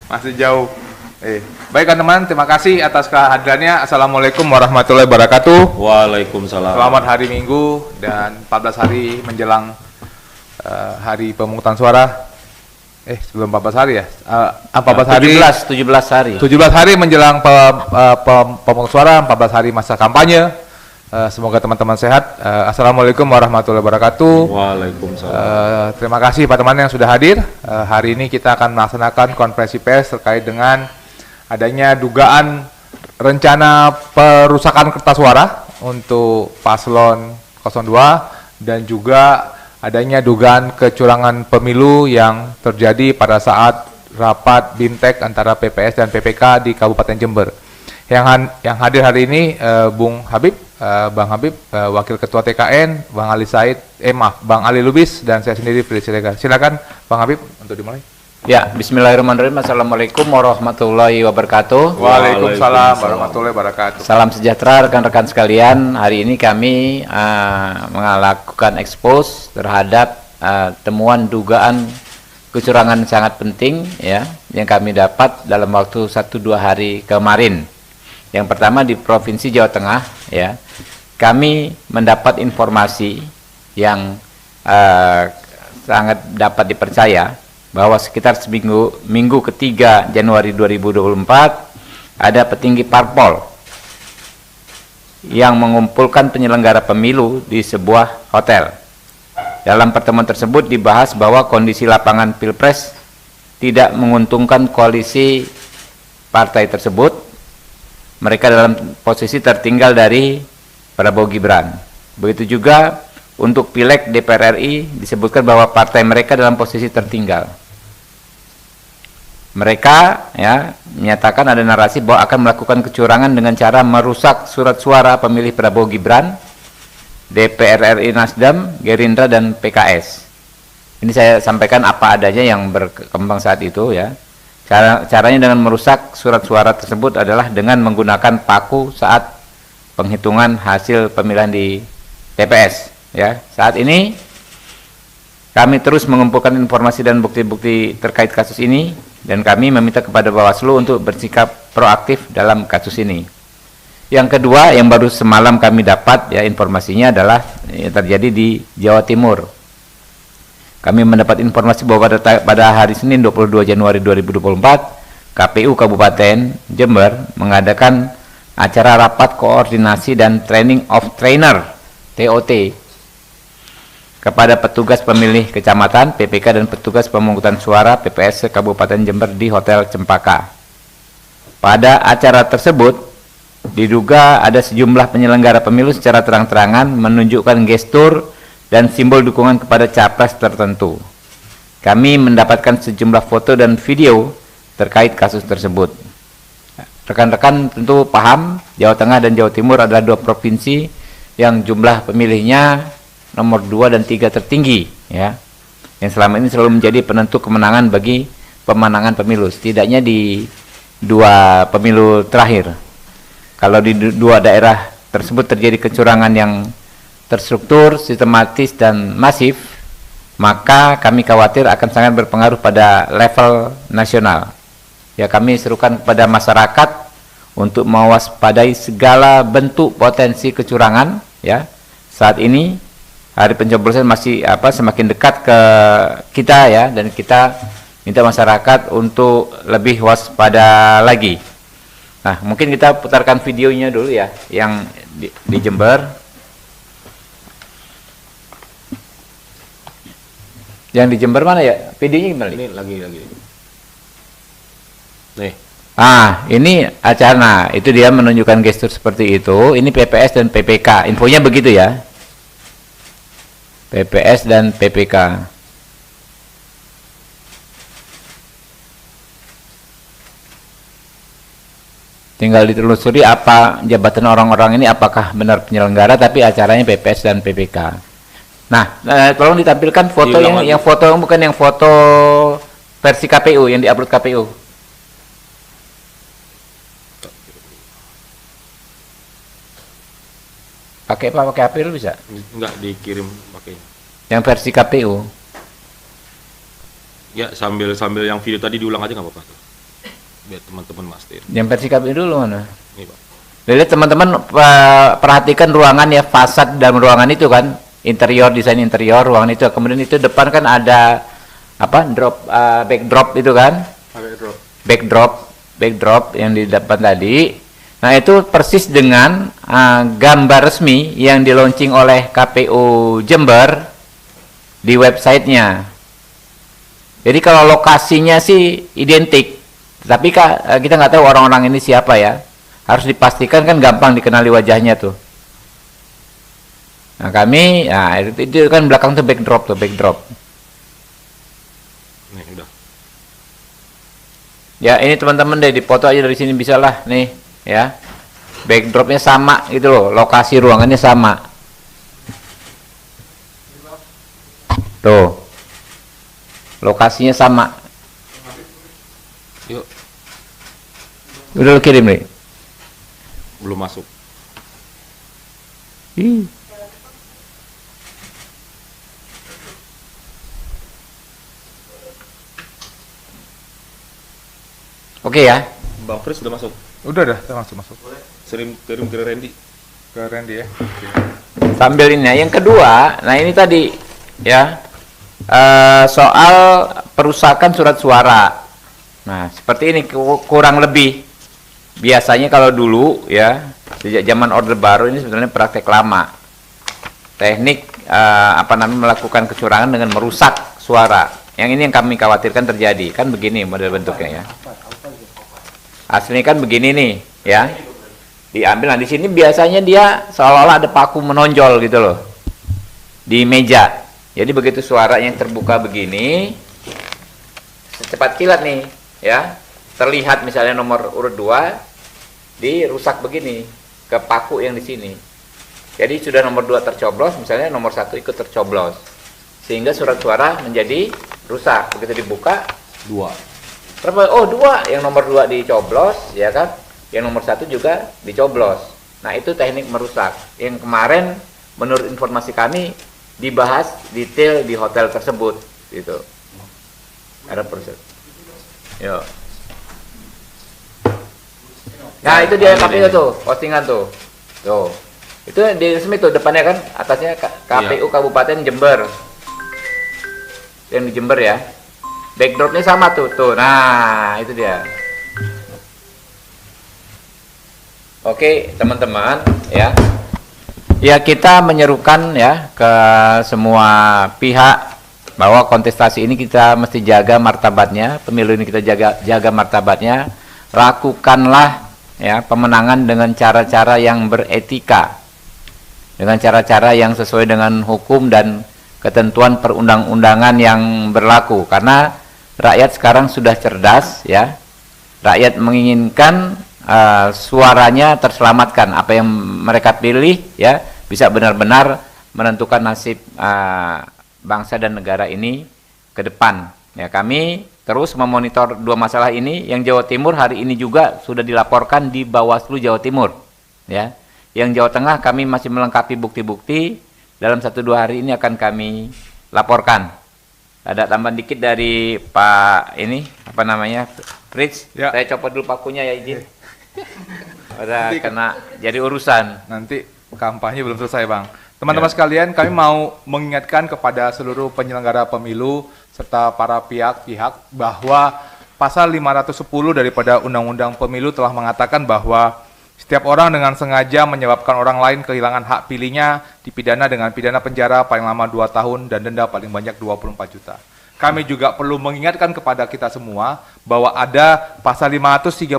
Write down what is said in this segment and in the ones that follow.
Masih jauh. Baik teman-teman, terima kasih atas kehadirannya. Assalamualaikum warahmatullahi wabarakatuh. Waalaikumsalam. Selamat hari Minggu dan 14 hari menjelang hari pemungutan suara. Sebelum 14 hari ya? 14 hari. 17 hari. 17 hari menjelang pemungutan suara, 14 hari masa kampanye. Semoga teman-teman sehat. Assalamualaikum warahmatullahi wabarakatuh. Waalaikumsalam. Terima kasih Pak teman yang sudah hadir. Hari ini kita akan melaksanakan konferensi pers terkait dengan adanya dugaan rencana perusakan kertas suara untuk paslon 02 dan juga adanya dugaan kecurangan pemilu yang terjadi pada saat rapat BIMTEK antara PPS dan PPK di Kabupaten Jember. Yang hadir hari ini Bung Habib, Bang Habib, Wakil Ketua TKN, Bang Ali Said, Bang Ali Lubis, dan saya sendiri Fritz Siregar. Silakan Bang Habib untuk dimulai. Ya, bismillahirrahmanirrahim. Assalamualaikum warahmatullahi wabarakatuh. Waalaikumsalam warahmatullahi wabarakatuh. Salam sejahtera rekan-rekan sekalian. Hari ini kami melakukan expose terhadap temuan dugaan kecurangan sangat penting ya yang kami dapat dalam waktu 1-2 hari kemarin. Yang pertama di Provinsi Jawa Tengah ya. Kami mendapat informasi yang sangat dapat dipercaya bahwa sekitar minggu ketiga Januari 2024 ada petinggi parpol yang mengumpulkan penyelenggara pemilu di sebuah hotel. Dalam pertemuan tersebut dibahas bahwa kondisi lapangan Pilpres tidak menguntungkan koalisi partai tersebut. Mereka dalam posisi tertinggal dari Prabowo Gibran. Begitu juga untuk Pileg DPR RI disebutkan bahwa partai mereka dalam posisi tertinggal. Mereka ya menyatakan ada narasi bahwa akan melakukan kecurangan dengan cara merusak surat suara pemilih Prabowo Gibran, DPR RI Nasdem, Gerindra dan PKS. Ini saya sampaikan apa adanya yang berkembang saat itu ya. Caranya dengan merusak surat suara tersebut adalah dengan menggunakan paku saat penghitungan hasil pemilihan di TPS. Ya, saat ini kami terus mengumpulkan informasi dan bukti-bukti terkait kasus ini dan kami meminta kepada Bawaslu untuk bersikap proaktif dalam kasus ini. Yang kedua yang baru semalam kami dapat ya informasinya adalah yang terjadi di Jawa Timur. Kami mendapat informasi bahwa pada hari Senin 22 Januari 2024 KPU Kabupaten Jember mengadakan acara rapat koordinasi dan training of trainer TOT kepada petugas pemilih kecamatan, PPK dan petugas pemungutan suara PPS Kabupaten Jember di Hotel Cempaka. Pada acara tersebut diduga ada sejumlah penyelenggara pemilu secara terang-terangan menunjukkan gestur dan simbol dukungan kepada capres tertentu. Kami mendapatkan sejumlah foto dan video terkait kasus tersebut. Rekan-rekan tentu paham Jawa Tengah dan Jawa Timur adalah dua provinsi yang jumlah pemilihnya nomor 2 dan 3 tertinggi ya. Yang selama ini selalu menjadi penentu kemenangan bagi pemenangan pemilu, setidaknya di 2 pemilu terakhir. Kalau di 2 daerah tersebut terjadi kecurangan yang terstruktur, sistematis dan masif, maka kami khawatir akan sangat berpengaruh pada level nasional. Ya, kami serukan kepada masyarakat untuk mewaspadai segala bentuk potensi kecurangan ya. Saat ini hari pencoblosan masih semakin dekat ke kita ya, dan kita minta masyarakat untuk lebih waspada lagi. Nah, mungkin kita putarkan videonya dulu ya yang di Jember. Yang di Jember mana ya? Videonya gimana? Ini lagi. Nih. Ini acara. Nah, itu dia menunjukkan gestur seperti itu. Ini PPS dan PPK. Infonya begitu ya. PPS dan PPK. Tinggal ditelusuri apa jabatan orang-orang ini apakah benar penyelenggara tapi acaranya PPS dan PPK. Nah, tolong ditampilkan foto yang foto bukan yang foto versi KPU yang diupload KPU. Pakai apa? Pakai HP dulu bisa? Enggak dikirim pakai. Yang versi KPU. Ya, sambil yang video tadi diulang aja nggak apa-apa. biar teman-teman mastiin. Yang versi KPU dulu mana? Ini Pak. Lihat teman-teman, perhatikan ruangan ya, fasad dalam ruangan itu kan, interior, desain interior ruangan itu. Kemudian itu depan kan ada apa? Backdrop itu kan? Backdrop yang di depan tadi. Nah, itu persis dengan gambar resmi yang di launching oleh KPU Jember di websitenya. Jadi kalau lokasinya sih identik, tapi kita nggak tahu orang-orang ini siapa ya. Harus dipastikan, kan gampang dikenali wajahnya tuh. Nah, kami, itu kan belakang tuh backdrop. Nih udah. Ya, ini teman-teman deh, dipoto aja dari sini bisa lah, nih, ya. Backdropnya sama gitu loh, lokasi ruangannya sama. Tuh. Lokasinya sama. Yuk, Udah lu kirim nih. belum masuk. Ih. Oke ya. Bang Chris sudah masuk. Udah masuk. Kirim ke Randy. Ke Randy ya. Sambil ini, yang kedua, nah ini tadi ya, soal perusakan surat suara. Nah, seperti ini kurang lebih. Biasanya kalau dulu ya, sejak zaman Orde Baru ini sebenarnya praktek lama. Teknik melakukan kecurangan dengan merusak suara. Yang ini yang kami khawatirkan terjadi. Kan begini model bentuknya ya. Aslinya kan begini nih, ya. Diambil, nah di sini biasanya dia seolah-olah ada paku menonjol gitu loh. Di meja. Jadi begitu suara yang terbuka begini, secepat kilat nih, ya. Terlihat misalnya nomor urut 2 dirusak begini ke paku yang di sini. Jadi sudah nomor 2 tercoblos, misalnya nomor 1 ikut tercoblos. Sehingga surat suara menjadi rusak. Begitu dibuka, 2. oh 2, yang nomor 2 dicoblos, ya kan? Yang nomor 1 juga dicoblos. Nah, itu teknik merusak. Yang kemarin menurut informasi kami dibahas detail di hotel tersebut, gitu. Ada proses. Yo. Nah, itu dia KPU tuh, postingan tuh. Tuh. Itu di resmi tuh depannya kan, atasnya KPU Kabupaten Jember. Yang di Jember ya. Backdropnya sama tuh. Nah, itu dia. Oke, teman-teman, ya. Ya, kita menyerukan ya ke semua pihak bahwa kontestasi ini kita mesti jaga martabatnya, pemilu ini kita jaga martabatnya. Lakukanlah ya pemenangan dengan cara-cara yang beretika, dengan cara-cara yang sesuai dengan hukum dan ketentuan perundang-undangan yang berlaku, karena rakyat sekarang sudah cerdas ya. Rakyat menginginkan suaranya terselamatkan, apa yang mereka pilih ya bisa benar-benar menentukan nasib bangsa dan negara ini ke depan. Ya, kami terus memonitor 2 masalah ini. Yang Jawa Timur hari ini juga sudah dilaporkan di Bawaslu Jawa Timur. Ya, yang Jawa Tengah kami masih melengkapi bukti-bukti. Dalam 1-2 hari ini akan kami laporkan. Ada tambahan dikit dari Pak ini, apa namanya, Fritz. Ya. Saya copot dulu pakunya ya, izin. Udah kena jadi urusan. Nanti kampanye belum selesai, Bang. Teman-teman sekalian, kami mau mengingatkan kepada seluruh penyelenggara pemilu serta para pihak-pihak bahwa pasal 510 daripada Undang-Undang Pemilu telah mengatakan bahwa setiap orang dengan sengaja menyebabkan orang lain kehilangan hak pilihnya dipidana dengan pidana penjara paling lama 2 tahun dan denda paling banyak 24 juta. Kami juga perlu mengingatkan kepada kita semua bahwa ada pasal 532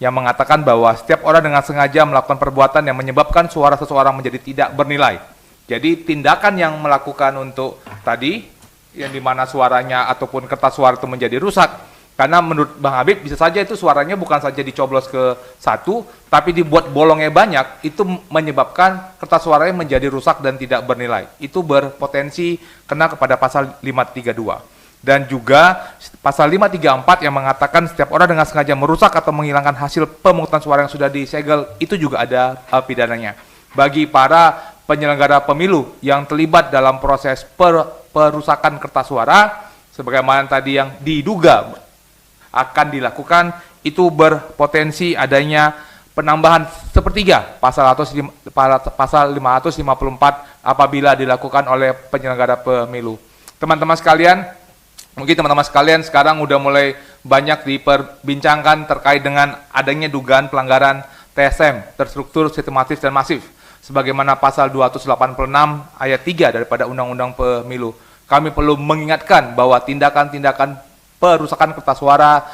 yang mengatakan bahwa setiap orang dengan sengaja melakukan perbuatan yang menyebabkan suara seseorang menjadi tidak bernilai. Jadi tindakan yang melakukan untuk tadi, yang dimana suaranya ataupun kertas suara itu menjadi rusak, karena menurut Bang Habib bisa saja itu suaranya bukan saja dicoblos ke 1, tapi dibuat bolongnya banyak, itu menyebabkan kertas suaranya menjadi rusak dan tidak bernilai. Itu berpotensi kena kepada pasal 532. Dan juga pasal 534 yang mengatakan setiap orang dengan sengaja merusak atau menghilangkan hasil pemungutan suara yang sudah disegel, itu juga ada pidananya. Bagi para penyelenggara pemilu yang terlibat dalam proses perusakan kertas suara, sebagaimana tadi yang diduga akan dilakukan itu berpotensi adanya penambahan sepertiga pasal 554 apabila dilakukan oleh penyelenggara pemilu. Teman-teman sekalian, mungkin teman-teman sekalian sekarang udah mulai banyak diperbincangkan terkait dengan adanya dugaan pelanggaran TSM, terstruktur, sistematis, dan masif, sebagaimana pasal 286 ayat 3 daripada Undang-Undang Pemilu. Kami perlu mengingatkan bahwa tindakan-tindakan perusakan kertas suara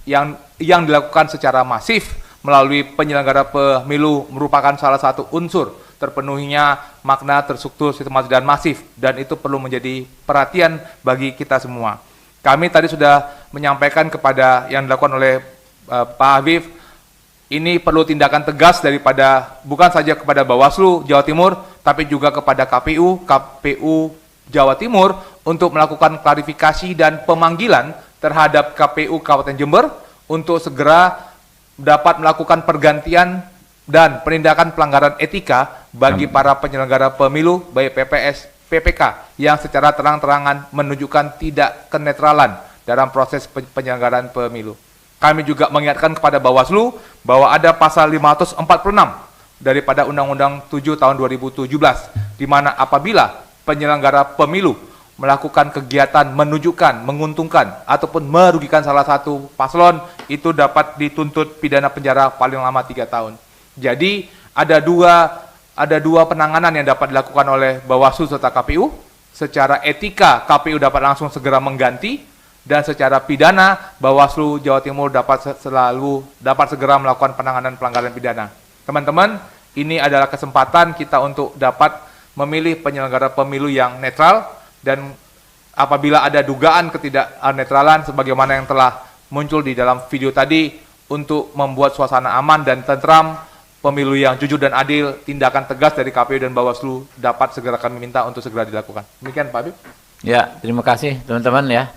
yang dilakukan secara masif melalui penyelenggara pemilu merupakan salah satu unsur terpenuhinya makna terstruktur, sistematis, dan masif, dan itu perlu menjadi perhatian bagi kita semua. Kami tadi sudah menyampaikan kepada yang dilakukan oleh Pak Afif, ini perlu tindakan tegas daripada bukan saja kepada Bawaslu Jawa Timur, tapi juga kepada KPU Jawa Timur untuk melakukan klarifikasi dan pemanggilan terhadap KPU Kabupaten Jember untuk segera dapat melakukan pergantian dan penindakan pelanggaran etika bagi para penyelenggara pemilu, baik PPS, PPK, yang secara terang-terangan menunjukkan tidak kenetralan dalam proses penyelenggaraan pemilu. Kami juga mengingatkan kepada Bawaslu bahwa ada pasal 546 daripada Undang-Undang 7 tahun 2017, di mana apabila penyelenggara pemilu melakukan kegiatan menunjukkan, menguntungkan, ataupun merugikan salah satu paslon, itu dapat dituntut pidana penjara paling lama 3 tahun. Jadi ada dua penanganan yang dapat dilakukan oleh Bawaslu serta KPU. Secara etika, KPU dapat langsung segera mengganti, dan secara pidana, Bawaslu Jawa Timur dapat segera melakukan penanganan pelanggaran pidana. Teman-teman, ini adalah kesempatan kita untuk dapat memilih penyelenggara pemilu yang netral, dan apabila ada dugaan ketidaknetralan sebagaimana yang telah muncul di dalam video tadi, untuk membuat suasana aman dan tentram, pemilu yang jujur dan adil, tindakan tegas dari KPU dan Bawaslu dapat segera kami minta untuk segera dilakukan. Demikian Pak Habib. Ya, terima kasih teman-teman ya.